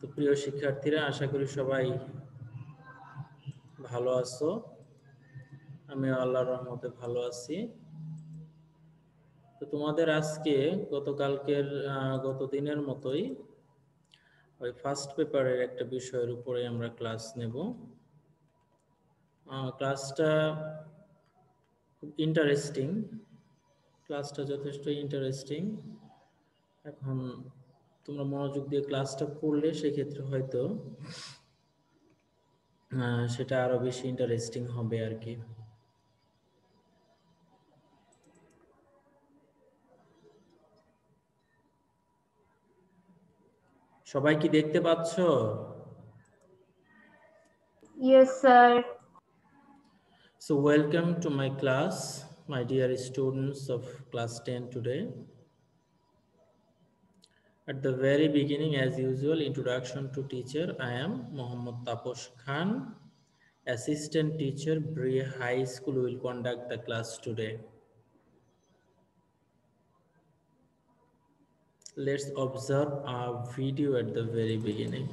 তো প্রিয় শিক্ষার্থীরা, আশা করি সবাই ভালো আছো। আমি আল্লাহর রহমতে ভালো আছি। তো তোমাদের আজকে গত দিনের মতোই ওই ফার্স্ট পেপারের একটা বিষয়ের উপরে আমরা ক্লাস নেব। ক্লাসটা খুব ইন্টারেস্টিং, যথেষ্ট ইন্টারেস্টিং। এখন তোমরা মনোযোগ দিয়ে ক্লাসটা পড়লে সেক্ষেত্রে হয়তো সেটা আরো বেশি ইন্টারেস্টিং হবে আর কি। সবাই কি দেখতে পাচ্ছ? Yes, sir. So welcome to my class, my dear students of class 10 today. At the very beginning, as usual, introduction to teacher. I am Mohammad Taposh Khan, assistant teacher, Bri High School, will conduct the class today. Let's observe our video at the very beginning.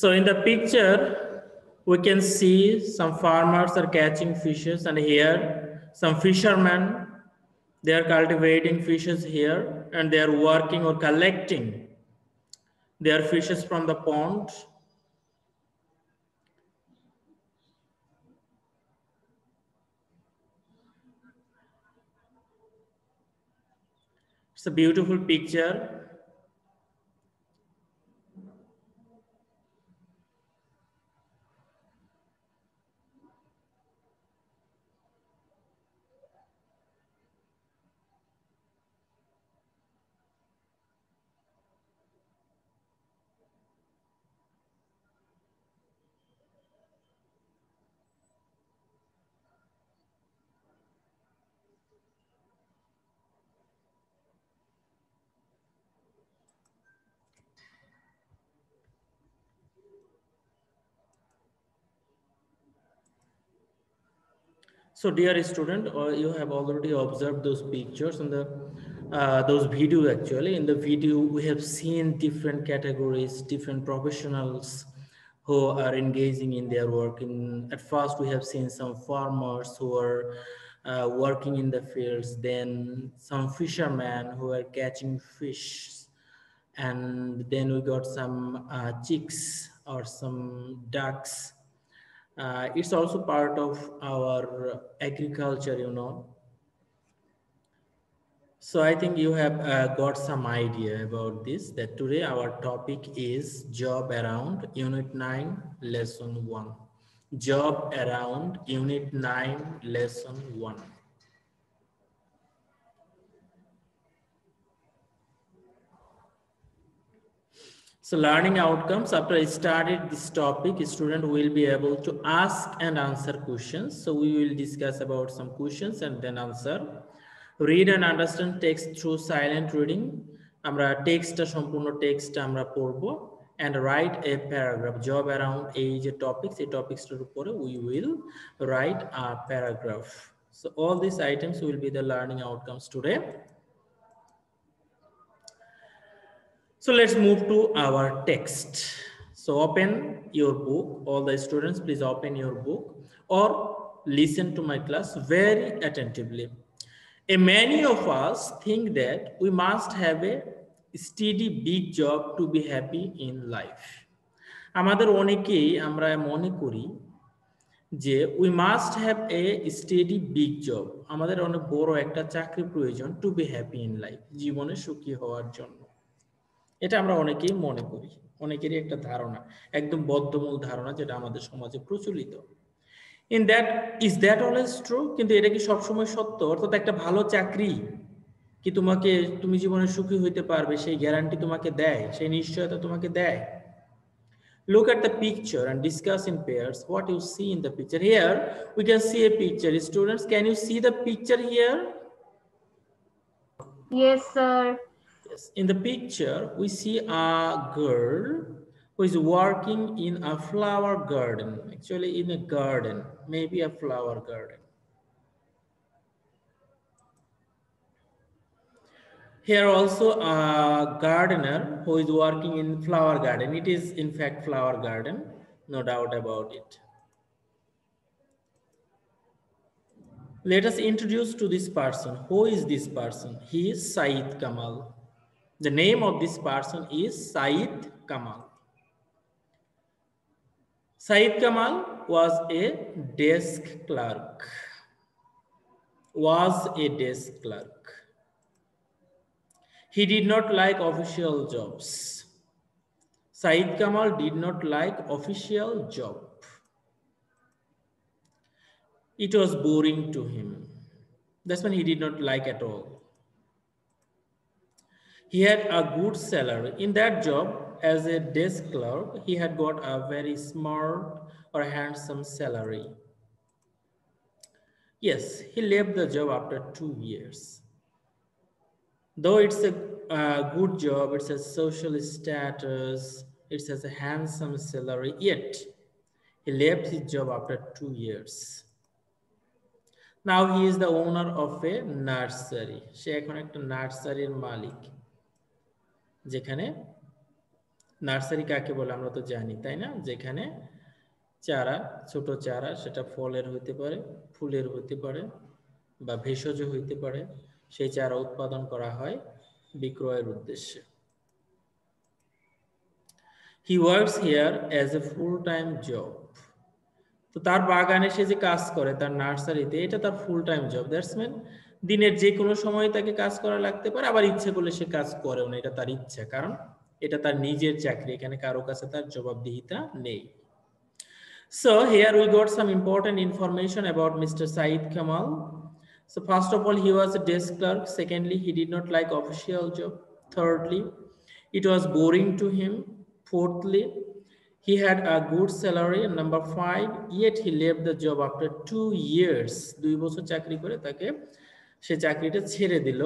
So in the picture, we can see some farmers are catching fishes, and here some fishermen, they are cultivating fishes here, and they are working or collecting their fishes from the pond. It's a beautiful picture. So dear student, you have already observed those pictures and those videos. Actually, in the video, we have seen different categories, different professionals who are engaging in their work. At first, we have seen some farmers who are working in the fields, then some fishermen who are catching fish, and then we got some chicks or some ducks. It's also part of our agriculture, you know. So I think you have got some idea about this, that today our topic is job around Unit 9, Lesson 1. Job around Unit 9, Lesson 1. So learning outcomes, after I started this topic, student will be able to ask and answer questions. So we will discuss about some questions and then answer. Read and understand text through silent reading. Amra text ta সম্পূর্ণ text আমরা পড়বো, and write a paragraph. Job around এই যে topics, এই topics টার উপরে we will write a paragraph. So all these items will be the learning outcomes today. So let's move to our text. So open your book. All the students, please open your book or listen to my class very attentively. Many of us think that we must have a steady big job to be happy in life. আমাদের অনেকেই আমরা মনে করি যে we must have a steady big job. আমাদের অনেক বড় একটা চাকরি প্রয়োজন to be happy in life. জীবনে সুখী হওয়ার জন্য। এটা আমরা অনেকেই মনে করি, অনেকেরই একটা ধারণা, একদম বদ্ধমূল ধারণা, যেটা আমাদের সমাজে প্রচলিত। Is that always true? কিন্তু এটা কি সবসময় সত্য? অর্থাৎ একটা ভালো চাকরি কি তুমি জীবনে সুখী হইতে পারবে সেই গ্যারান্টি তোমাকে দেয়, সেই নিশ্চয়তা তোমাকে দেয়? Look at the picture and discuss in pairs what you see in the picture. Here we can see a picture. Students, can you see the picture here? Yes, sir. Yes. In the picture, we see a girl who is working in a flower garden, actually in a garden, maybe a flower garden. Here also a gardener who is working in flower garden. It is in fact flower garden, no doubt about it. Let us introduce to this person. Who is this person? He is Said Kamal. The name of this person is Said Kamal. Said Kamal was a desk clerk. He did not like official jobs. Said Kamal did not like official job. It was boring to him. That's when he did not like at all. He had a good salary. In that job, as a desk clerk, he had got a very smart or handsome salary. Yes, he left the job after 2 years. Though it's a good job, it's a social status, it has a handsome salary, yet he left his job after 2 years. Now he is the owner of a nursery. সে এখন একটা নার্সারির মালিক। যেখানে nursery কাকে বলে আমরা তো জানি, তাই না? যেখানে চারা, ছোট চারা, সেটা ফলের হইতে পারে, ফুলের হইতে পারে বা ভেষজ হইতে পারে, সেই চারা উৎপাদন করা হয় বিক্রয়ের উদ্দেশ্যে। He works here as a full-time job. তো তার বাগানে সে যে কাজ করে, তার নার্সারিতে, এটা তার full time job. That's mean দিনের যে কোনো সময় তাকে কাজ করা লাগতে পারে, আবার ইচ্ছে করলে সে কাজ করেও না, এটা তার ইচ্ছা, কারণ এটা তার নিজের চাকরি, এখানে কারো কাছে তার জবাবদিহিতা নেই। So here we got some important information about Mr. Said Kamal. So first of all, he was a desk clerk. Secondly, he did not like official job. Thirdly, it was boring to him. Fourthly, he had a good salary. And number 5, yet he left the job after 2 years. 2 বছর চাকরি করে তাকে সে চাকরিটা ছেড়ে দিল।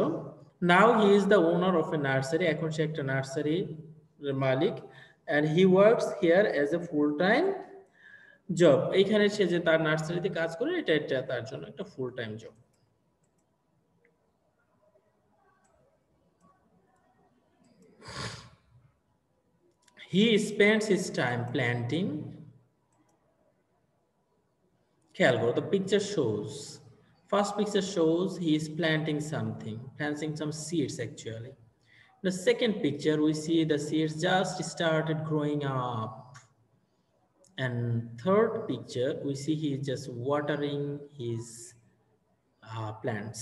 Now he is the owner of a nursery. এখন সে একটা nursery Malik, and he works here as a full-time job. এইখানে সে যে তার নার্সারিতে কাজ করে, এটা তার জন্য একটা ফুল time job. He spends his time planting. খেয়াল করো, the picture shows, first picture shows he is planting something, planting some seeds actually. The second picture we see the seeds just started growing up. And third picture we see he is just watering his plants.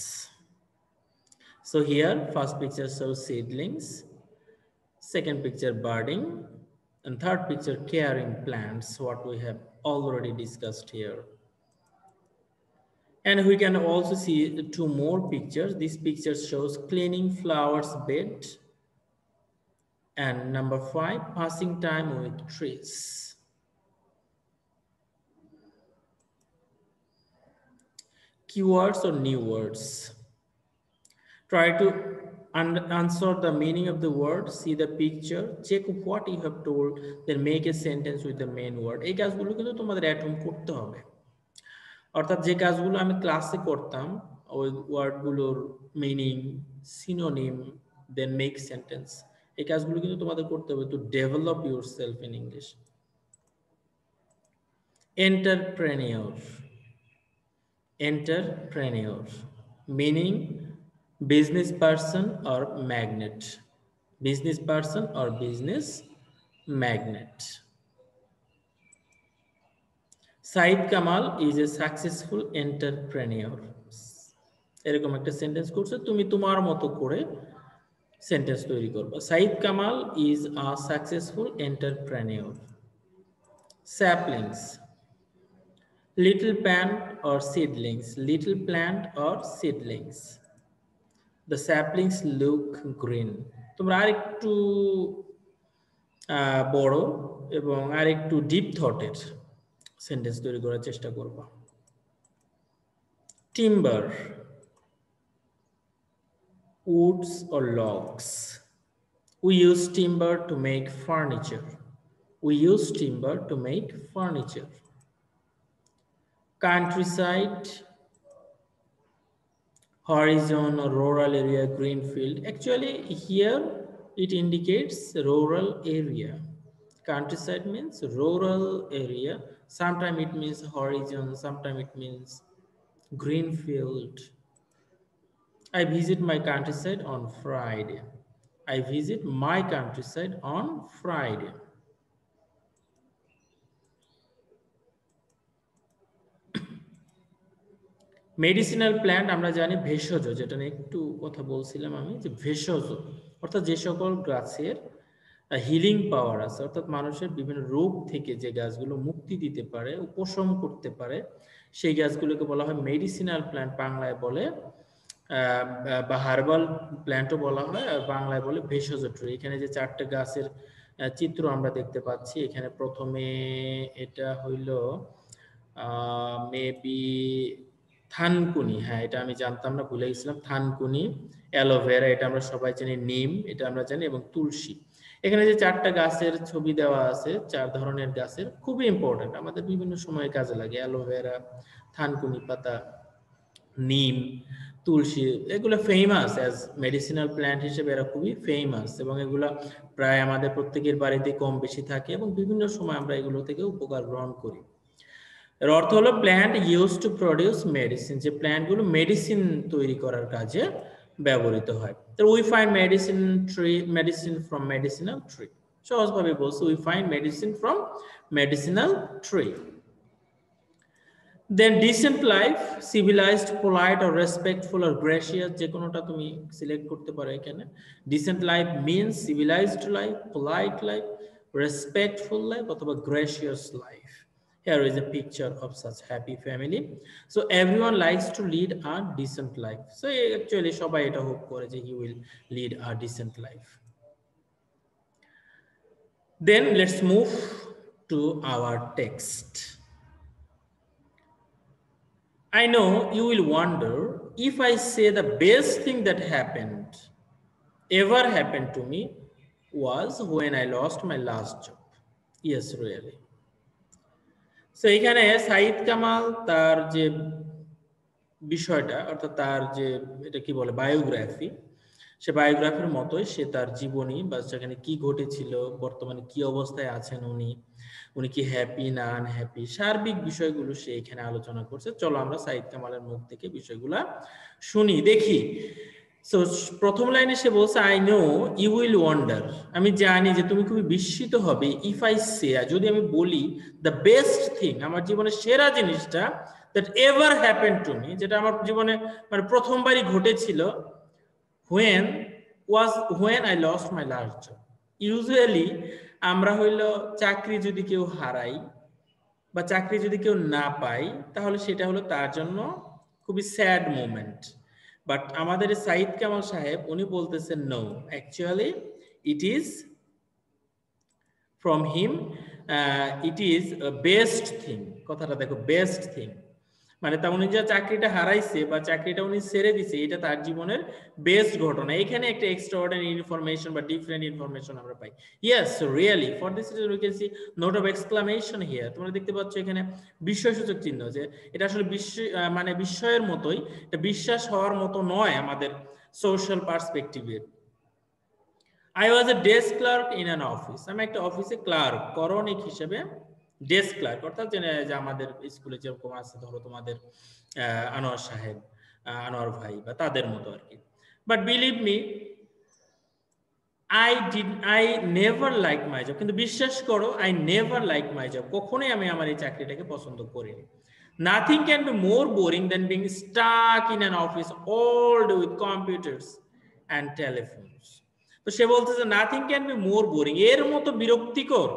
So here first picture shows seedlings, second picture budding, and third picture caring plants, what we have already discussed here. And we can also see 2 more pictures. This picture shows cleaning flowers bed, and number 5, passing time with trees. Keywords or new words. Try to answer the meaning of the word, see the picture, check what you have told, then make a sentence with the main word. এই কাজগুলো কিন্তু তোমাদের atom করতে হবে। অর্থাৎ যে কাজগুলো আমি ক্লাসে করতাম, ওই ওয়ার্ডগুলোর meaning, synonym, then make sentence, এই কাজগুলো কিন্তু তোমাদের করতে হবে to develop yourself in English. Entrepreneur, entrepreneur meaning business person or magnate, business person or business magnate. Said Kamal is a successful entrepreneur. এরকম একটা সেন্টেন্স করছো, তুমি তোমার মতো করে সেন্টেন্স তৈরি করবে। Said Kamal is a successful entrepreneur. Saplings, little plant or seedlings, little plant or seedlings. The saplings look green. তোমরা আরেকটু বড় এবং আরেকটু ডিপ থটের সেন্টেন্স তৈরি করার চেষ্টা করব। Timber, woods or logs. We use timber to make furniture. We use timber to make furniture. Countryside, horizon or rural area, green field. Actually, here it indicates rural area. Countryside means rural area. Sometimes it means horizon, sometimes it means green field. I visit my countryside on Friday. I visit my countryside on Friday. Medicinal plant আমরা জানি ভেষজ, যেটা নিয়ে একটু কথা বলছিলাম আমি, যে ভেষজ অর্থাৎ যে সকল গাছের হিলিং পাওয়ার আছে, অর্থাৎ মানুষের বিভিন্ন রোগ থেকে যে গাছগুলো মুক্তি দিতে পারে, উপশম করতে পারে, সেই গাছগুলোকে বলা হয় মেডিসিনাল প্ল্যান্ট, বাংলায় বলে বা হার্বাল প্ল্যান্টও বলা হয়, আর বাংলায় বলে ভেষজ ট্রি। এখানে যে 4টে গাছের চিত্র আমরা দেখতে পাচ্ছি, এখানে প্রথমে এটা হইল মেবি থানকুনি, হ্যাঁ এটা আমি জানতাম না, ভুলে গেছিলাম। থানকুনি, অ্যালোভেরা এটা আমরা সবাই জানি, নিম এটা আমরা জানি, এবং তুলসী। এখানে যে 4টা গাছের ছবি দেওয়া আছে, 4 ধরনের গাছের, খুবই ইম্পর্টেন্ট, আমাদের বিভিন্ন সময়ে কাজে লাগে। অ্যালোভেরা, থানকুনি পাতা, নিম, তুলসী, এগুলো ফেমাস অ্যাজ মেডিসিনাল প্ল্যান্ট হিসেবে, এরা খুবই ফেমাস, এবং এগুলো প্রায় আমাদের প্রত্যেকের বাড়িতে কম বেশি থাকে, এবং বিভিন্ন সময় আমরা এগুলো থেকে উপকার গ্রহণ করি। এর অর্থ হলো plant use to produce medicine, যে প্ল্যান্টগুলো মেডিসিন তৈরি করার কাজে ব্যবহৃত হয়। তো we find medicine from medicinal tree. সহজভাবে বলছি, we find medicine from medicinal tree. Then decent life, civilized, polite or respectful or gracious, যে কোনোটা তুমি সিলেক্ট করতে পারো এখানে। Decent life means civilized life, polite life, respectful life অথবা gracious life. Here is a picture of such happy family. So everyone likes to lead a decent life. So actually সবাই এটা hope করে যে he will lead a decent life. Then let's move to our text. I know you will wonder if I say the best thing that ever happened to me was when I lost my last job. Yes, really. So এখানে সাইদ কামাল তার যে বিষয়টা, অর্থাৎ তার যে এটা কি বলে বায়োগ্রাফি, সে বায়োগ্রাফির মতোই সে তার জীবনী বা সেখানে কি ঘটেছিল, বর্তমানে কি অবস্থায় আছেন উনি কি হ্যাপি না আনহ্যাপি, সার্বিক বিষয়গুলো সে এখানে আলোচনা করছে। চলো আমরা সাইদ কামালের মুখ থেকে বিষয়গুলা শুনি, দেখি। সো প্রথম লাইনে সে বলছে, I know you will wonder, আমি জানি যে তুমি খুবই বিস্মিত হবে, ইফ আই সে, যদি আমি বলি, দ্য বেস্ট থিং, আমার জীবনের সেরা জিনিসটা, that ever happened to me, যেটা আমার জীবনে মানে প্রথমবারই ঘটেছিল, when I lost my last job. Usually আমরা হইলো চাকরি যদি কেউ হারাই বা চাকরি যদি কেউ না পাই, তাহলে সেটা হলো তার জন্য খুবই স্যাড মোমেন্ট। বাট আমাদের সাইদ কামাল সাহেব উনি বলতেছেন no, actually it is from him, it is best thing. কথাটা দেখো, বেস্ট থিং মানে তা উনি যে চাকরিটা হারাইছে বা চাকরিটা উনি ছেড়ে দিছে, এটা তার জীবনের বেস্ট ঘটনা। এখানে একটা এক্সট্রাঅর্ডিনারি ইনফরমেশন বা ডিফারেন্ট ইনফরমেশন আমরা পাই। Yes, really, for this reason we can see note of exclamation here. তোমরা দেখতে পাচ্ছ এখানে বিস্ময়সূচক চিহ্ন, যে এটা আসলে মানে বিস্ময়ের মতোই, এটা বিশ্বাস হওয়ার মতো নয় আমাদের social পার্সপেক্টিভে। I was a desk clerk in an office. আমি একটা অফিসে ক্লার্ক, করণিক হিসেবে ডেস্ক ক্লার্ক, অর্থাৎ যে আমাদের স্কুলে যেরকম আছে, ধরো তোমাদের আনোয়ার সাহেব, আনোয়ার ভাই বা তাদের মতো আর কি। But believe me, I never like my job. কিন্তু বিশ্বাস করো, I never like my job. কখনোই আমি আমার এই চাকরিটাকে পছন্দ করিনি। Nothing can be more boring than being stuck in an office all day with computers and telephones. তো সে বলতেছে nothing can be more boring, এর মতো বিরক্তিকর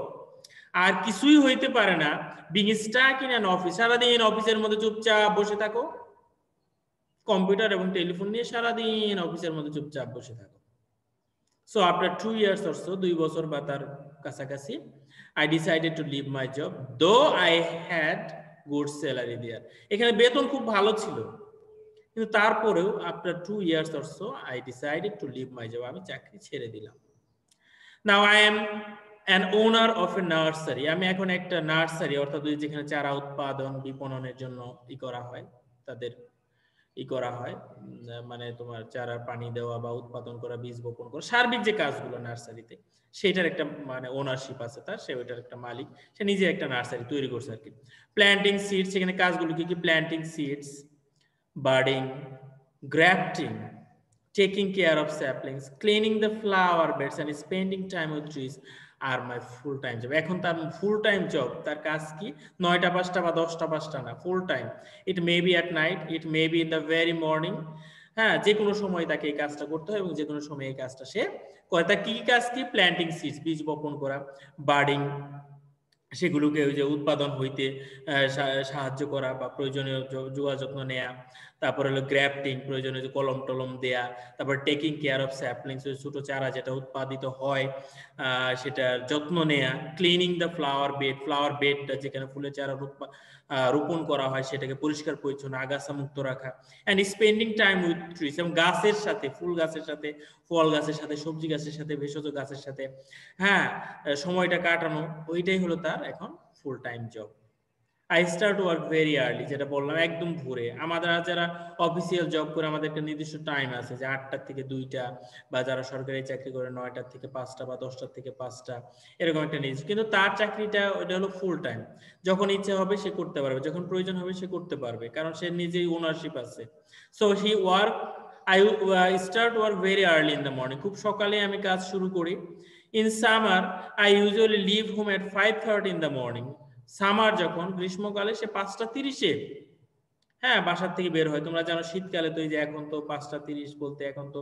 আর কিছুই হইতে পারে না, being stuck in an office, সারাদিন অফিসের মধ্যে চুপচাপ বসে থাকো, কম্পিউটার এবং টেলিফোন নিয়ে সারাদিন অফিসের মধ্যে চুপচাপ বসে থাকো। So after 2 years or so, 2 বছর বা তার কাছাকাছি, I decided to leave my job though I had good salary there. এখানে বেতন খুব ভালো ছিল, কিন্তু তারপরেও after 2 years or so, I decided to leave my job, আমি চাকরি ছেড়ে দিলাম। নাও I am an owner of A nursery, আমি এখন একটা নার্সারি অর্থাৎ যেখানে চারা উৎপাদন বিপণনের জন্য করা হয়, তাদের করা হয়, মানে তোমার চারা পানি দেওয়া বা উৎপাদন করা, বীজ বপন করা, সার্বিক যে কাজগুলো নার্সারিতে, সেটার একটা মানে ওনারশিপ আছে তার, সে ওইটার একটা মালিক, সে নিজে একটা নার্সারি তৈরি করছে আর কি। প্ল্যান্টিং সিডস, সেখানে কাজগুলো কি কি? Planting seeds, birding, grafting, taking care of saplings, cleaning the flower beds and spending time with trees আর মাই ফুল টাইম জব। এখন তার ফুল টাইম জব, তার কাজ কি? 9টা 5টা বা 10টা 5টা না, full time. It may be at night, it may be in the very morning. হ্যাঁ, যে কোনো সময় তাকে এই কাজটা করতে হয় এবং যে কোনো সময় এই কাজটা সে করে। তার কি কাজ কি? প্ল্যান্টিং সিডস, বীজ বপন করা, বার্ডিং, সেগুলোকে ওই যে উৎপাদন হইতে সাহায্য করা বা প্রয়োজনীয় যোগাযোগ যত্ন নেয়া, তারপর হলো গ্রাফটিং, প্রয়োজনীয় যে কলম টলম দেয়া, তারপর টেকিং কেয়ার অফ স্যাপলিংস, ছোট চারা যেটা উৎপাদিত হয় সেটার যত্ন নেয়া, cleaning the flower bed, flower বেডটা যেখানে ফুলের চারা রোপণ করা হয় সেটাকে পরিষ্কার পরিচ্ছন্ন আগাছা মুক্ত রাখা, and spending time with trees, এবং গাছের সাথে, ফুল গাছের সাথে, ফল গাছের সাথে, সবজি গাছের সাথে, ভেষজ গাছের সাথে হ্যাঁ সময়টা কাটানো, ওইটাই হলো তার এখন ফুল time job. I start work very early, যেটা বললাম একদম ভোরে। আমাদের যারা অফিসিয়াল জব করে আমাদের একটা নির্দিষ্ট টাইম আছে যে 8টা থেকে 2টা, বা যারা সরকারি চাকরি করে 9টা থেকে 5টা বা 10টা থেকে 5টা, এরকম একটা নির্দিষ্ট। কিন্তু তার চাকরিটা ওটা হলো ফুল টাইম, যখন ইচ্ছা হবে সে করতে পারবে, যখন প্রয়োজন হবে সে করতে পারবে, কারণ সে নিজেই ওনারশিপ আছে। So he work, I start work very early in the morning, খুব সকালে আমি কাজ শুরু করি। In summer I usually leave home at 5:30 in the morning, summer যখন, গ্রীষ্মকালে সে 5:30-এ হ্যাঁ বাসার থেকে বের হয়। তোমরা জানো শীতকালে তো এই যে এখন তো 5:30 বলতে এখন তো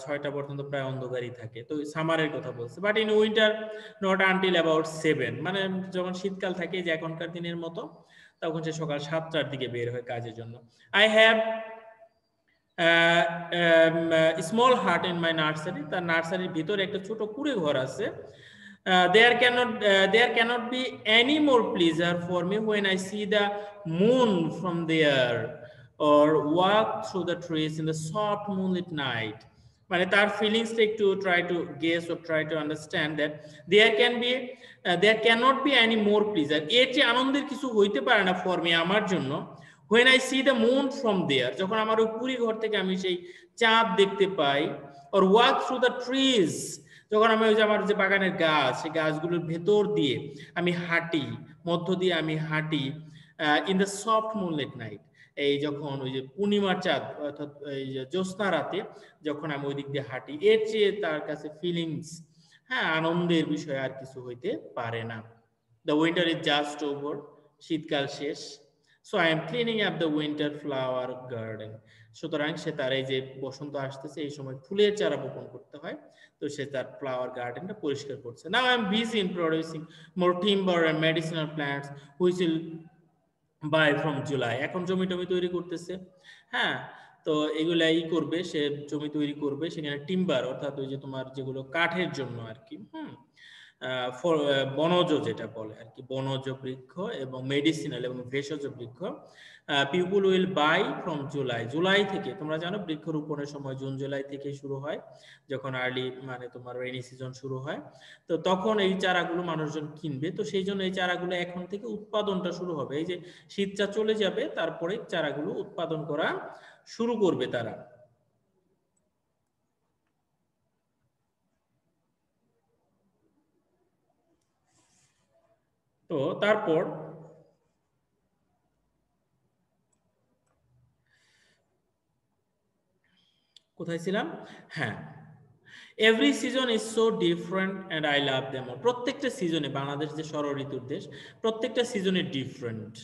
6টা পর্যন্ত প্রায় অন্ধকারই থাকে, তো সামারের কথা বলছে। But in winter not until about 7, মানে যখন শীতকাল থাকে যে এখনকার দিনের মতো, তখন সে সকাল 7টার দিকে বের হয় কাজের জন্য। I have small heart in my nursery, তার নার্সারির ভিতরে একটা ছোট কুঁড়ে ঘর আছে। There cannot be any more pleasure for me when I see the moon from there or walk through the trees in the soft moonlit night. মানে তার ফিলিংসটা একটু try to guess or try to understand that there cannot be any more pleasure, এর চেয়ে আনন্দের কিছু হইতে পারে না for me আমার জন্য, when I see the moon from there, যখন আমার ওই কুঁড়ি ঘর থেকে আমি সেই চাঁদ দেখতে পাই, or walk through the trees, যখন আমি ওই যে আমার যে বাগানের গাছ, সেই গাছগুলোর ভেতর দিয়ে আমি হাঁটি, মধ্য দিয়ে আমি হাঁটি, in the soft moonlight night, এই যখন ওই যে পূর্ণিমার চাঁদ অর্থাৎ এই যে জ্যোৎস্না রাতে যখন আমি ওই দিক দিয়ে হাঁটি, এর চেয়ে তার কাছে ফিলিংস হ্যাঁ আনন্দের বিষয় আর কিছু হইতে পারে না। The winter is just over, শীতকাল শেষ। So I am cleaning up the winter flower garden, সুতরাং সে তার এই যে বসন্ত আসতেছে, এই সময় ফুলের চারা বপন করতে হয়, তো সে তার ফ্লাওয়ার গার্ডেনটা পরিষ্কার করছে। Now I am busy in producing more timber and medicinal plants which will buy from July, এখন জমি টমি তৈরি করতেছে। হ্যাঁ, তো এগুলাই করবে, সে জমি তৈরি করবে, সেখানে টিম্বার অর্থাৎ ওই যে তোমার যেগুলো কাঠের জন্য আর কি, বনজ যেটা বলে আর কি, বনজ বৃক্ষ এবং মেডিসিনাল এবং ভেষজ বৃক্ষ, people will buy from July, July থেকে, তোমরা জানো বৃক্ষরোপণের সময় জুন জুলাই থেকে শুরু হয়, যখন আর্লি মানে তোমার রেইনি সিজন শুরু হয়, তো তখন এই চারাগুলো মানুষজন কিনবে। তো সেই জন্য এই চারাগুলো এখন থেকে উৎপাদনটা শুরু হবে, এই যে শীতটা চলে যাবে তারপরে চারাগুলো উৎপাদন করা শুরু করবে তারা। তো তারপর কোথায় ছিলাম? হ্যাঁ, every season is so different and I love them all, প্রত্যেকটা সিজনে, বাংলাদেশ যে ষড় ঋতুর দেশ, প্রত্যেকটা সিজনে different,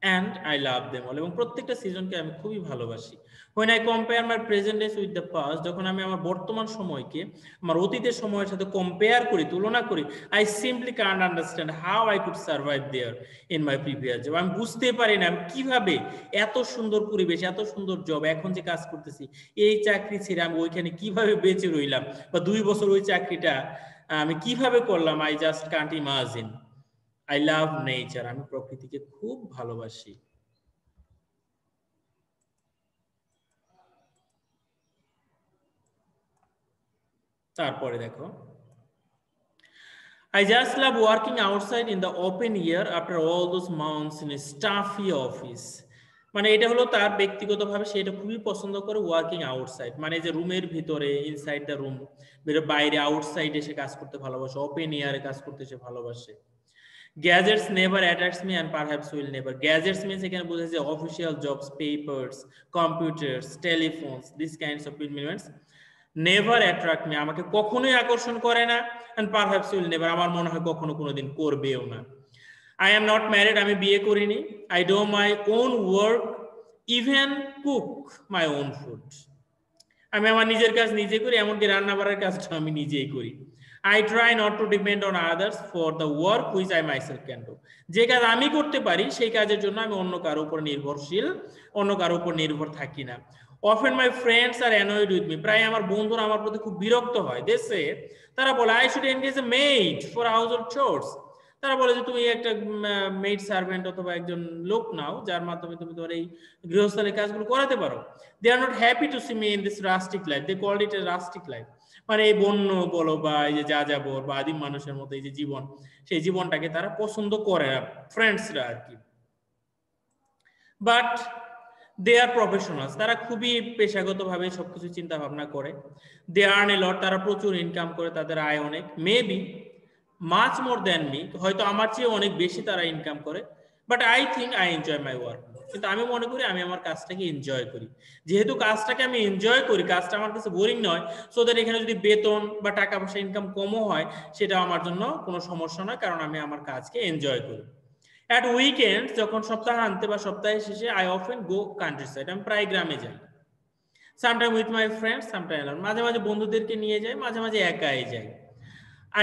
and I love them all, এবং প্রত্যেকটা সিজনকে আমি খুবই ভালোবাসি। When I compare my present days with the past, যখন আমি আমার বর্তমান সময়কে আমার অতীতের সময়ের সাথে কম্পেয়ার করি, তুলনা করি, I simply can't understand how I could survive there in my previous job, আমি বুঝতে পারি না আমি কিভাবে এত সুন্দর পরিবেশ, এত সুন্দর জব, এখন যে কাজ করতেছি এই চাকরি ছেড়ে আমি ওইখানে কিভাবে বেঁচে রইলাম, বা 2 বছর ওই চাকরিটা আমি কিভাবে করলাম, I just Kant imagine. I love nature, আমি প্রকৃতিকে খুব ভালোবাসি। তারপরে দেখো, I just love working outside in the open air after all those months in a stuffy office. মানে এটা হলো তার ব্যক্তিগতভাবে সেটা খুবই পছন্দ করে ওয়ার্কিং আউটসাইড, মানে যে রুমের ভিতরে ইনসাইড দ্য রুম, বাইরে আউটসাইডে সে কাজ করতে ভালোবাসে, ওপেন এয়ারে কাজ করতে সে ভালোবাসে। Gadgets never attracts me and perhaps will never. Gadgets means এখানে বোঝাচ্ছে official jobs, papers, computers, telephones, this kinds of elements never attract me, আমাকে কখনোই আকর্ষণ করে না, and perhaps will never, আমার মনে হয় কখনো কোনোদিন করবেও না। I am not married, আমি বিয়ে করিনি। I do my own work, even cook my own food, আমি আমার নিজের কাজ নিজে করি, এমনকি রান্না বাড়ার কাজটা আমি নিজেই করি। I try not to depend on others for the work which I myself can do, যে কাজ আমি করতে পারি সেই কাজের জন্য আমি অন্য কারো উপর নির্ভরশীল, অন্য কারো উপর নির্ভর থাকি না। Often my friends are annoyed with me, প্রায় আমার বন্ধুরা আমার প্রতি খুব বিরক্ত হয়। They say, তারা বলে I should engage a maid for household chores, তারা বলে যে তুমি একটা মেড সার্ভেন্ট অথবা একজন লোক নাও যার মাধ্যমে তুমি তোমার এই গৃহস্থালী কাজগুলো করাতে পারো। They are not happy to see me in this rustic life, they called it a rustic life, মানে এই বন্য বলো বা এই যে যাযাবর বা আদিম মানুষের মতো এই যে জীবন, সেই জীবনটাকে তারা পছন্দ করে না ফ্রেন্ডসরা আর কি। বাট দে আর প্রফেশনালস, তারা খুবই পেশাগতভাবে সবকিছু চিন্তা ভাবনা করে। দে আর্ন এ লট, তারা প্রচুর ইনকাম করে, তাদের আয় অনেক। Maybe much more than me, হয়তো আমার চেয়ে অনেক বেশি তারা ইনকাম করে। But I think I enjoy my work, কিন্তু আমি মনে করি আমি আমার কাজটাকে এনজয় করি। যেহেতু কাজটাকে আমি এনজয় করি, কাজটা আমার কাছে বোরিং নয়, সো দ্যাট এখানে যদি বেতন বা টাকা পয়সা ইনকাম কমও হয় সেটা আমার জন্য কোনো সমস্যা নয়, কারণ আমি আমার কাজকে এনজয় করি। অ্যাট উইকেন্ড, যখন সপ্তাহান্তে বা সপ্তাহের শেষে, I often go country side, আমি প্রায় গ্রামে যাই। Sometime with my friends, sometime alone, মাঝে মাঝে বন্ধুদেরকে নিয়ে যাই, মাঝে মাঝে একাই যাই।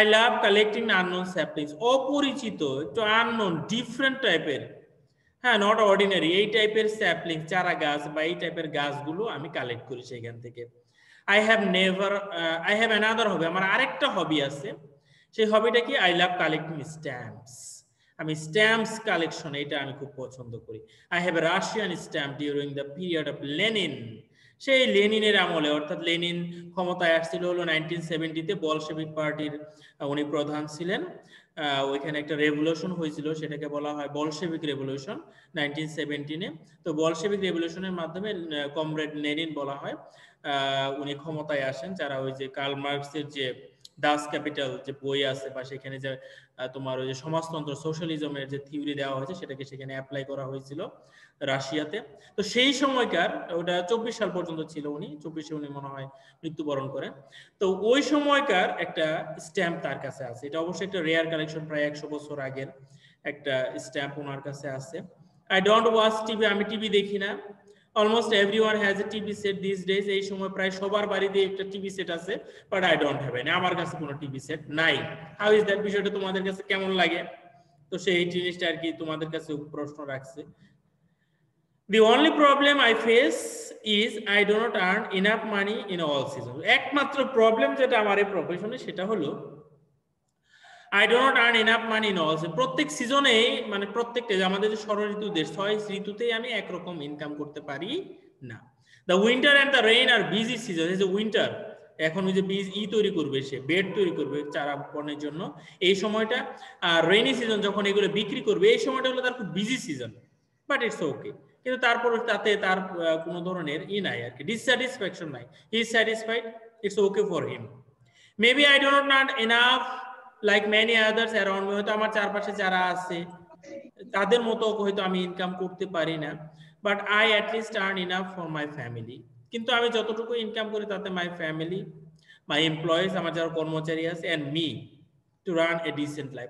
I love collecting unknown saplings, অপরিচিত, একটু আননোন, ডিফারেন্ট টাইপের, হ্যাঁ, নট অর্ডিনারি, এই টাইপের স্যাপলিং, চারা গাছ বা এই টাইপের গাছগুলো আমি কালেক্ট করি সেখান থেকে। I have another hobby, আমার আরেকটা হবি আছে, সেই হবিটা কি? I love collecting stamps, আমি স্ট্যাম্পস কালেকশন, এটা আমি খুব পছন্দ করি। I have a Russian stamp during the period of Lenin, সেই লেনিনের আমলে, অর্থাৎ লেনিন ক্ষমতায় আসছিল হলো 1970-তে, বলশেভিক পার্টির উনি প্রধান ছিলেন। ওইখানে একটা রেভলিউশন হয়েছিল, সেটাকে বলা হয় বলশেভিক রেভলিউশন 1917-এ। তো বলশেভিক রেভলিউশনের মাধ্যমে কমরেড লেনিন বলা হয়, উনি ক্ষমতায় আসেন। যারা ওই যে কার্ল মার্কসের যে দাস ক্যাপিটাল যে বই আছে, বা সেখানে যে তোমার ওই যে সমাজতন্ত্র, সোশ্যালিজমের যে থিওরি দেওয়া হয়েছে সেটাকে সেখানে অ্যাপ্লাই করা হয়েছিল রাশিয়াতে। তো সেই সময়কার, ওটা 24 সাল পর্যন্ত ছিল, উনি 24-এ উনি মনে হয় মৃত্যুবরণ করেন। তো ওই সময়কার একটা স্ট্যাম্প তার কাছে আছে, এটা অবশ্যই একটা রেয়ার কালেকশন, প্রায় 100 বছর আগের একটা স্ট্যাম্প ওনার কাছে আছে। আই ডোন্ট ওয়াচ টিভি, আমি টিভি দেখি না। Almost everyone has a TV said this days, এই সময় প্রায় সবার বাড়িতে একটা টিভি সেট আছে, but I don't have any, আমার কাছে কোনো টিভি সেট নাই। How is that? বিষয়টা তোমাদের কাছে কেমন লাগে? তো সেই জিনিসটা আর কি তোমাদের কাছে প্রশ্ন রাখছে। The only problem I face is I do not earn enough money in all seasons. একমাত্র প্রবলেম যেটা আমার এই প্রফেশনে সেটা হলো I do not earn enough money in all seasons. প্রত্যেক সিজনে, মানে প্রত্যেকটা আমাদের যে ষড় ঋতু দেশ, 6 ঋতুতেই আমি একরকম ইনকাম করতে পারি না। The winter and the rain are busy season. এই যে উইন্টার, এখন ওই যে বীজ তৈরি করবে, সে বেড তৈরি করবে চারা বপনের জন্য, এই সময়টা। আর রেইনি সিজন যখন এগুলো বিক্রি করবে, এই সময়টা হলো তার খুব busy season, but it's okay. কিন্তু তারপর তাতে তার কোনো ধরনের নাই আর কি, ডিসস্যাটিসফ্যাকশন নাই। He is satisfied, it's okay for him. Maybe I do not earn enough like many others around me, হয়তো আমার চারপাশে যারা আছে তাদের মতো হয়তো আমি ইনকাম করতে পারি না, but I at least earn enough for my family, কিন্তু আমি যতটুকু ইনকাম করি তাতে মাই ফ্যামিলি, মাই এমপ্লয়িজ, আমার যারা কর্মচারী আছে, and me to run A dissent life,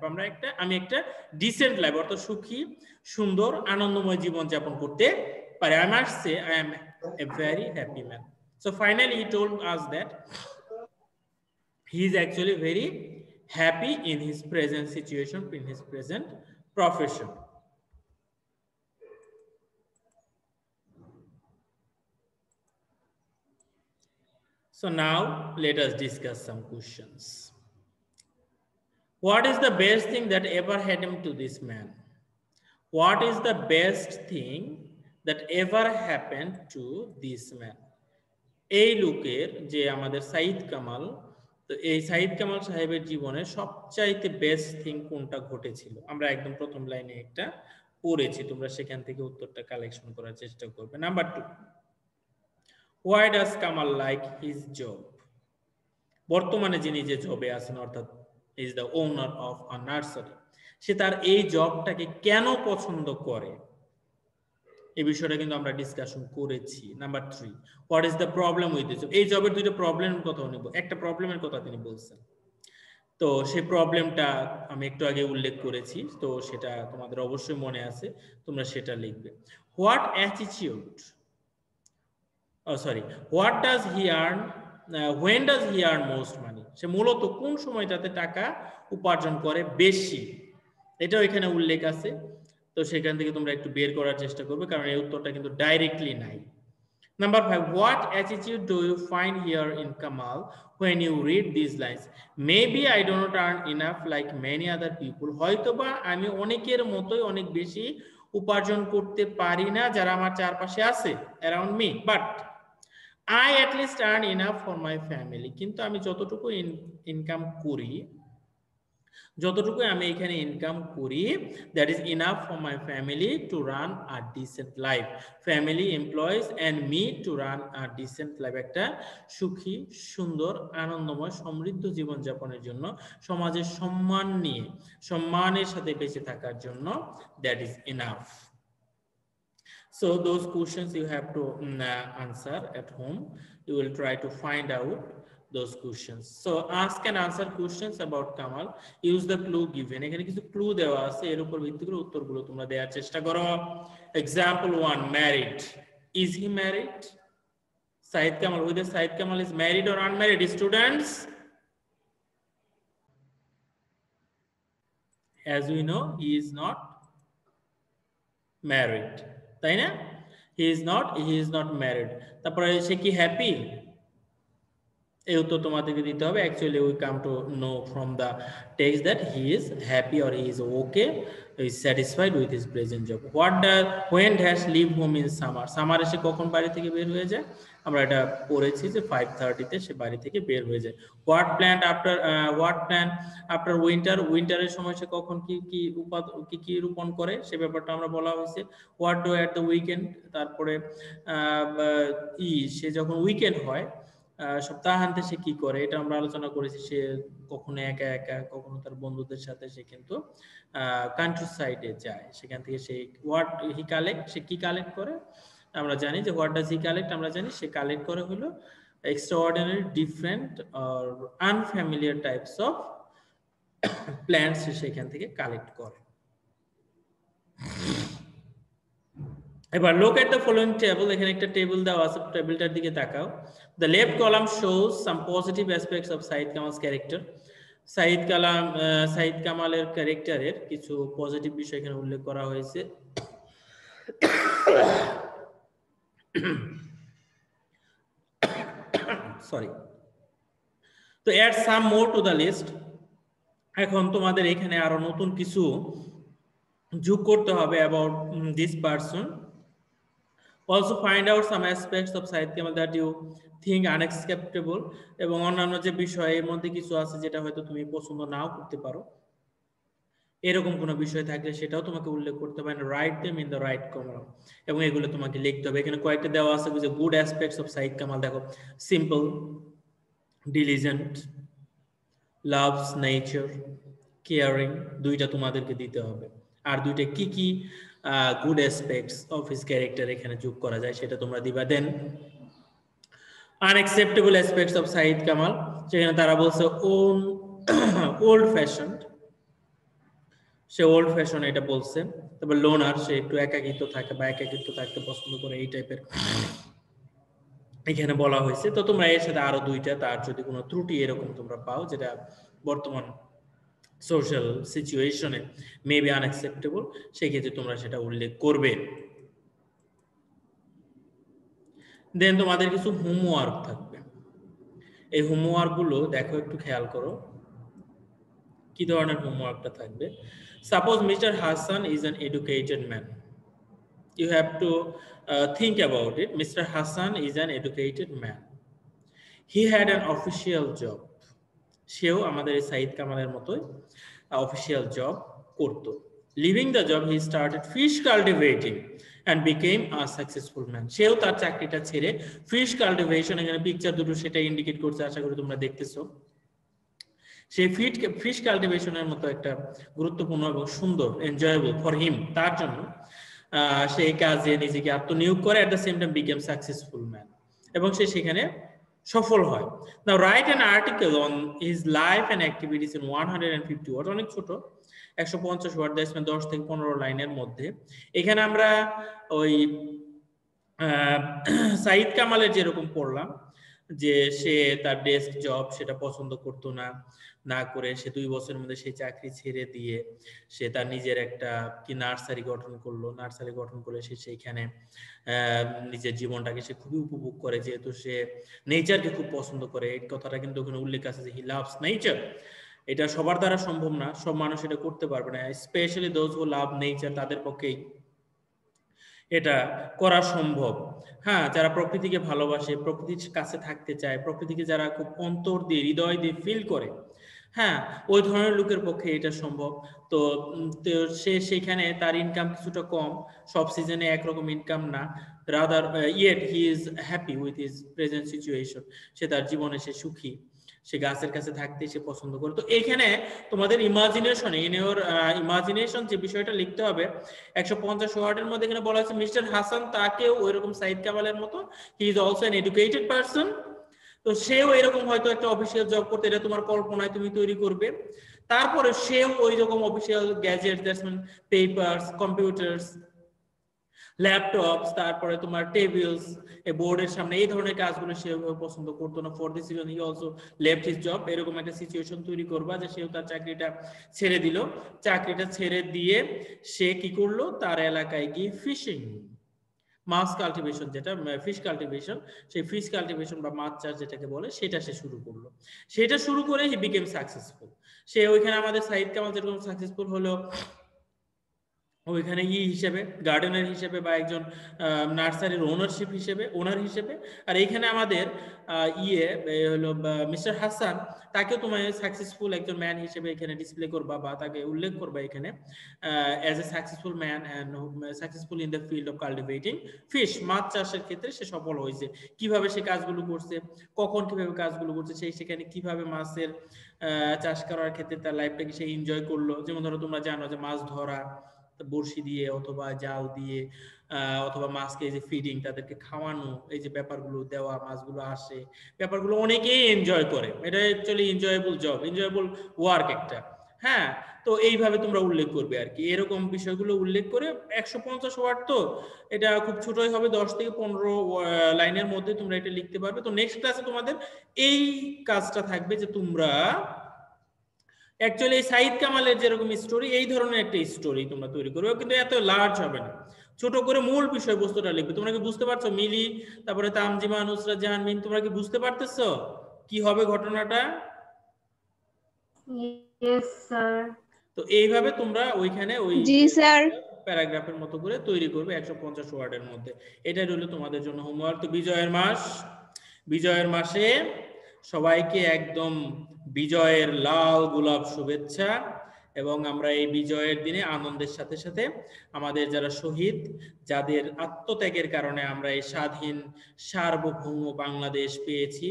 আমি একটা ডিসেন্ট লাইফ, অর্থাৎ সুখী, সুন্দর, আনন্দময় জীবন যাপন করতে পারি। I must say I M a very happy man. So finally he told us that he is actually very happy in his present situation, in his present profession. So now let us discuss some questions. What is the best thing that ever happened to this man? What is the best thing that ever happened to this man? এই লোকের, যে আমাদের সাইদ কামাল, তো এই সাইদ কামাল সাহেবের জীবনে সবচাইতে best thing কোনটা ঘটেছিল, আমরা একদম প্রথম লাইনে একটা পড়েছি, তোমরা সেখান থেকে উত্তরটা কালেকশন করার চেষ্টা করবে। Number 2, why does Kamal like his job? বর্তমানে যিনি যে জবে আছেন, অর্থাৎ is the owner of a nursery, সে তার এই জবটাকে কেন পছন্দ করে, এই বিষয়টা কিন্তু আমরা ডিসকাশন করেছি। Number 3, what is the problem with this, এই জবের দুইটা প্রবলেমের কথা নিব, একটা প্রবলেমের কথা তিনি বলছেন, তো সেই প্রবলেমটা আমি একটু আগে উল্লেখ করেছি, তো সেটা তোমাদের অবশ্যই মনে আছে, তোমরা সেটা লিখবে। What attitude, what does he earn, when does he earn most money, সে মূলত কোন সময়টাতে টাকা উপার্জন করে বেশি, এটাও এখানে উল্লেখ আছে, তো সেখান থেকে তোমরা একটু বের করার চেষ্টা করবে, কারণ এই উত্তরটা কিন্তু ডাইরেক্টলি নাই। Number 5, what attitude do you find here in Kamal when you read these lines? Maybe I do not earn enough like many other people. হয়তোবা আমি অনেকের মতোই অনেক বেশি উপার্জন করতে পারি না যারা আমার চারপাশে আছে, around me, but I at least earn enough for my family. কিন্তু আমি যতটুকু ইনকাম করি, যতটুকু আমি এখানে ইনকাম করি, that is enough for my family to run a decent life, family employees and me to run a decent life, একটা সুখী, সুন্দর, আনন্দময়, সমৃদ্ধ জীবনযাপনের জন্য, সমাজের সম্মান নিয়ে সম্মানের সাথে বেঁচে থাকার জন্য, that is enough. So those questions you have to answer at home. You will try to find out those questions. So ask and answer questions about Kamal. Use the clue given. এখানে কিছু clue দেওয়া আছে, এর উপর ভিত্তি করে উত্তরগুলো তোমরা দেওয়ার চেষ্টা করো। Example 1, married. Is he married? Said Kamal, whether Said Kamal is married or unmarried, students? As we know, he is not married, তাই না? he is not married. তারপরে সে কি হ্যাপি, এই উত্তর তোমাদেরকে দিতে হবে। Actually we come to know from the text that he is happy or he is okay, is satisfied with his present job. When dash leave home in summer, সামারে সে কখন বাড়ি থেকে বের হয়ে যায়, আমরা এটা পড়েছি যে 5:30-তে সে বাড়ি থেকে বের হয়ে যায়। হোয়াট প্ল্যান আফটার উইন্টার, উইন্টারের সময় সে কখন কি রোপণ করে, সে ব্যাপারটা আমরা বলা হয়েছে। What do at the weekend, তারপরে সে যখন উইকেন্ড হয়, সপ্তাহান্তে সে কি করে, এটা আমরা আলোচনা করেছি। সে কখনো একা একা, কখনো তার বন্ধুদের সাথে সে কিন্তু কান্ট্রি সাইডে যায়, সেখান থেকে সে হোয়াট হি কালেক্ট, সে কি কালেক্ট করে, আমরা জানি যে হোয়াট ডাজ হি কালেক্ট, আমরা জানি সে কালেক্ট করে হলো এক্সট্রাঅর্ডিনারি, ডিফারেন্ট আর আনফ্যামিলিয়ার টাইপস অফ প্ল্যান্টস সে সেখান থেকে কালেক্ট করে। এবার look at the following table, এখানে একটা টেবিল দেওয়া আছে, টেবিলটার দিকে তাকাও। The left column shows some positive aspects of Said Kamal's character. Saeed কামালের ক্যারেক্টারের কিছু পজিটিভ বিষয় এখানে উল্লেখ করা হয়েছে। সরি, তো add some more to the list, এখন তোমাদের এখানে আরো নতুন কিছু যোগ করতে হবে about this person. Also find out some aspects of Said Kamal that you think unacceptable, এবং অন্যান্য যে বিষয় এর মধ্যে কিছু আছে যেটা হয়তো তুমি পছন্দ নাও করতে পারো, এরকম কোনো বিষয় থাকলে সেটাও তোমাকে উল্লেখ করতে হবে। Write them in the right column, এবং এগুলো তোমাকে লিখতে হবে। এখানে কয়েকটা দেওয়া আছে যে good aspects of Sayed Kamal, দেখো simple, diligent, loves nature, caring, দুইটা তোমাদেরকে দিতে হবে। আর দুইটা কি কি good aspects of his character এখানে যোগ করা যায় সেটা তোমরা দিবা। Then unacceptable aspects of Sayed Kamal, সেখানে তারা বলছে ওল্ড ফ্যাশনড, সে ওল্ড ফ্যাশন এটা বলছে। তারপর লোনার, সে একটু একাকিত্ব থাকে বা একাকিত্ব থাকতে পছন্দ করে, এই টাইপের এখানে বলা হয়েছে। তো তোমরা এর সাথে আরো দুইটা, তার যদি কোনো ত্রুটি এরকম তোমরা পাও যেটা বর্তমান সোশ্যাল সিচুয়েশনে মেবি আনএক্সেপ্টেবল, সেক্ষেত্রে তোমরা সেটা উল্লেখ করবে। দেন তোমাদের কিছু হোমওয়ার্ক থাকবে, এই হোমওয়ার্ক গুলো দেখো, একটু খেয়াল করো কি ধরনের হোমওয়ার্কটা থাকবে। Suppose mister Hasan is an educated man, you have to think about it. Mr. Hassan is an educated man. He had an official job. সেও আমাদের এই সাইদ কামালের মতোই অফিসিয়াল জব করতো। Living the job he started fish cultivating and became a successful man. সেও তার চাকরিটা ছেড়ে ফিশ কাল্টিভেশন, এখানে পিকচার দুটো সেটা ইন্ডিকেট করছে, আশা করি তোমরা দেখতেছো। সেই ফিশ কাল্টিভেশনের মতো একটা গুরুত্বপূর্ণ এবং সুন্দর এনজয়েবল ফর হিম, তার জন্য সেই কাজে নিজেকে আত্মনিয়োগ করে, at the same time became successful man, এবং সে সেখানে সফল হয়। Now write an article on his life and activities in 150 word, অনেক ছোট, 150 ওয়ার্ড, 10 থেকে 15 লাইনের মধ্যে। এখানে আমরা ওই সাইদ কামালের যেরকম পড়লাম যে সে তার ডেস্ক জব সেটা পছন্দ করতো না করে সে 2 বছরের মধ্যে সেই চাকরি ছেড়ে দিয়ে সে তার নিজের একটা কি নার্সারি গঠন করলো। নার্সারি গঠন করে সে সেইখানে নিজের জীবনটাকে সে খুবই উপভোগ করে, যেহেতু সে নেচারকে খুব পছন্দ করে। এই কথাটা কিন্তু ওখানে উল্লেখ আছে যে হি লাভস নেচার। এটা সবার দ্বারা সম্ভব না, সব মানুষ এটা করতে পারবে না, specially those who love nature, তাদের পক্ষেই এটা করা সম্ভব। হ্যাঁ, যারা প্রকৃতিকে ভালোবাসে, প্রকৃতির কাছে থাকতে চায়, প্রকৃতিকে যারা খুব অন্তর দিয়ে হৃদয় দিয়ে ফিল করে, হ্যাঁ, ওই ধরনের লোকের পক্ষে এটা সম্ভব। তো সে সেখানে তার ইনকাম কিছুটা কম, সব সিজনে একরকম ইনকাম না, rather yet he is happy with his present situation. সে তার জীবনে সে সুখী, সে গাছের কাছে থাকতে সে পছন্দ করে। তো এখানে তোমাদের ইমাজিনেশন, ইন ইওর ইমাজিনেশন যে বিষয়টা লিখতে হবে 150 ওয়ার্ডের মধ্যে, এখানে বলা আছে মিস্টার হাসান তাকেও ওইরকম সাইদ কামালের মতো, he is also an educated person. তো সেও এরকম হয়তো একটা অফিসিয়াল জব করতে, এটা তোমার কল্পনায় তুমি তৈরি করবে। তারপরে সেও ওই রকম official gadget, that's mean papers, computers, laptops, তারপরে তোমার টেবিলস, এই বোর্ডের সামনে এই ধরনের কাজগুলো সে পছন্দ করতো না। For this reason he also left his job. এরকম একটা সিচুয়েশন তৈরি করবা যে সেও তার চাকরিটা ছেড়ে দিল। চাকরিটা ছেড়ে দিয়ে সে কি করলো, তার এলাকায় গিয়ে ফিশিং, মাছ কাল্টিভেশন, যেটা ফিশ কাল্টিভেশন, সেই ফিশ কাল্টিভেশন বা মাছ চাষ যেটাকে বলে, সেটা সে শুরু করলো। সেটা শুরু করে হি বিকেম সাকসেসফুল। সে ওইখানে আমাদের সাইদ কামাল যেরকম সাকসেসফুল হলো ওইখানে হিসেবে, গার্ডেনার হিসেবে, বা একজন নার্সারির ওনার হিসেবে। আর এইখানে আমাদের হলো মিস্টার হাসান, তাকেও তোমার সাকসেসফুল একজন ম্যান হিসেবে এখানে ডিসপ্লে করবা বা তাকে উল্লেখ করবা এখানে as a successful man and successful in the field of cultivating fish. মাছ চাষের ক্ষেত্রে সে সফল হয়েছে। কিভাবে সে কাজগুলো করছে, কখন কিভাবে কাজগুলো করছে, সেখানে কিভাবে মাছের চাষ করার ক্ষেত্রে তার লাইফটাকে সে এনজয় করলো। যেমন ধরো তোমরা জানো যে মাছ ধরা বড়শি দিয়ে অথবা জাল দিয়ে, অথবা মাছকে এই যে ফিডিং, তাদেরকে খাওয়ানো, এই যে ব্যাপারগুলো দেওয়া, মাছগুলো আসে, ব্যাপারগুলো অনেকেই এনজয় করে। এটা actually enjoyable job, enjoyable work একটা। হ্যাঁ, তো এইভাবে তোমরা উল্লেখ করবে আর কি, এরকম বিষয়গুলো উল্লেখ করে। 150 ওয়ার্ড, তো এটা খুব ছোটই হবে, 10 থেকে 15 লাইনের মধ্যে তোমরা এটা লিখতে পারবে। তো নেক্সট ক্লাসে তোমাদের এই কাজটা থাকবে যে তোমরা অ্যাকচুয়ালি সাইদ কামালের যেরকম স্টোরি, এই ধরনের একটা স্টোরি তোমরা তৈরি করবে, কিন্তু এত লার্জ হবে না, ছোট করে মূল বিষয়বস্তুটা লিখবে। তোমরা কি বুঝতে পারছো? মিলি, তারপরে তামজিমা, নুসরাত জাহান মিন, তোমরা কি বুঝতে পারতেছো কি হবে ঘটনাটা? Yes, sir. তো এইভাবে তোমরা ওইখানে ওই জি স্যার। প্যারাগ্রাফের মতো করে তৈরি করবে 150 ওয়ার্ডের মধ্যে। এটাই রইল তোমাদের জন্য হোমওয়ার্ক। তো বিজয়ের মাসে সবাইকে একদম বিজয়ের লাল গোলাপ শুভেচ্ছা। এবং আমরা এই বিজয়ের দিনে আনন্দের সাথে সাথে আমাদের যারা শহীদ, যাদের আত্মত্যাগের কারণে আমরা এই স্বাধীন সার্বভৌম বাংলাদেশ পেয়েছি,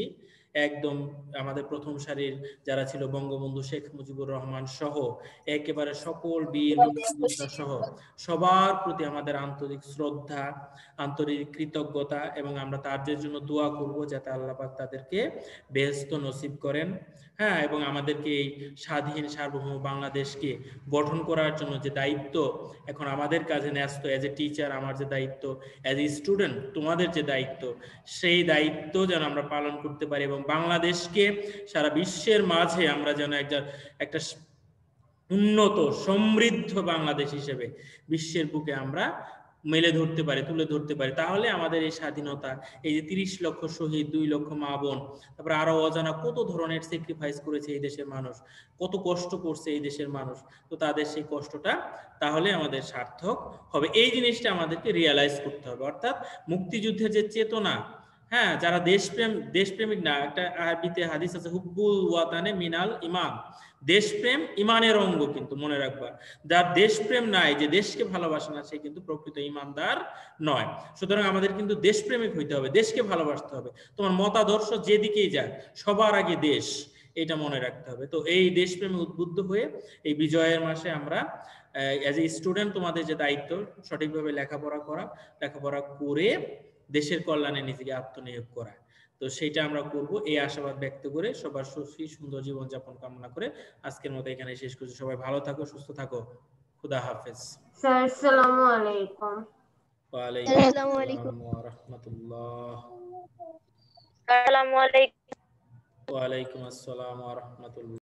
একদম আমাদের প্রথম সারির যারা ছিল বঙ্গবন্ধু শেখ মুজিবুর রহমান সহ একেবারে সকল বীর মুক্তিযোদ্ধা সহ সবার প্রতি আমাদের আন্তরিক শ্রদ্ধা, আন্তরিক কৃতজ্ঞতা, এবং আমরা তাদের জন্য দোয়া করব যাতে আল্লাহ পাক তাদেরকে বেহেশত নসিব করেন। হ্যাঁ, এবং আমাদেরকে এই স্বাধীন সার্বভৌম বাংলাদেশকে গঠন করার জন্য যে দায়িত্ব এখন আমাদের কাছে ন্যস্ত, অ্যাজ এ টিচার আমার যে দায়িত্ব, অ্যাজ এ স্টুডেন্ট তোমাদের যে দায়িত্ব, সেই দায়িত্ব যেন আমরা পালন করতে পারি এবং বাংলাদেশকে সারা বিশ্বের মাঝে আমরা যেন একটা উন্নত সমৃদ্ধ বাংলাদেশ হিসেবে বিশ্বের বুকে আমরা মেলে ধরতে পারি, তুলে ধরতে পারি। তাহলে আমাদের এই স্বাধীনতা, এই যে 30 লক্ষ শহীদ, 2 লক্ষ মা বোন, তারপরে আরো অজানা কত ধরনের স্যাক্রিফাইস করেছে এই দেশের মানুষ, কত কষ্ট করছে এই দেশের মানুষ, তো তাদের সেই কষ্টটা তাহলে আমাদের সার্থক হবে। এই জিনিসটা আমাদেরকে রিয়ালাইজ করতে হবে। অর্থাৎ মুক্তিযুদ্ধের যে চেতনা, হ্যাঁ, যারা দেশপ্রেমিক না, একটা আরবিতে হাদিস আছে হুব্বুল ওয়াতানে মিনাল ইমান, দেশপ্রেম ইমানের অঙ্গ, কিন্তু মনে রাখবা যার দেশপ্রেম নাই, যে দেশকে ভালোবাসে না, সে কিন্তু প্রকৃত ইমানদার নয়। সুতরাং আমাদের কিন্তু দেশপ্রেমিক হইতে হবে, দেশকে ভালোবাসতে হবে। তোমার মতাদর্শ যেদিকেই যাক, সবার আগে দেশ, এটা মনে রাখতে হবে। তো এই দেশপ্রেমে উদ্বুদ্ধ হয়ে এই বিজয়ের মাসে আমরা অ্যাজ এ স্টুডেন্ট তোমাদের যে দায়িত্ব, সঠিকভাবে লেখাপড়া করা, লেখাপড়া করে দেশের কল্যাণে নিজেকে আত্মনিয়োগ করা, তো সেইটা আমরা করব এই আশাবাদ ব্যক্ত করে, সবার সুখী সুন্দর জীবনযাপন কামনা করে আজকের মতো এখানে শেষ করছি। সবাই ভালো থাকো, সুস্থ থাকো। খুদা হাফেজ। স্যার আসসালামু আলাইকুম। ওয়ালাইকুম আসসালামু আলাইকুম। আসসালাম ওয়া রাহমাতুল্লাহ। আসসালামু আলাইকুম। ওয়ালাইকুম আসসালাম ওয়া রাহমাতুল্লাহ।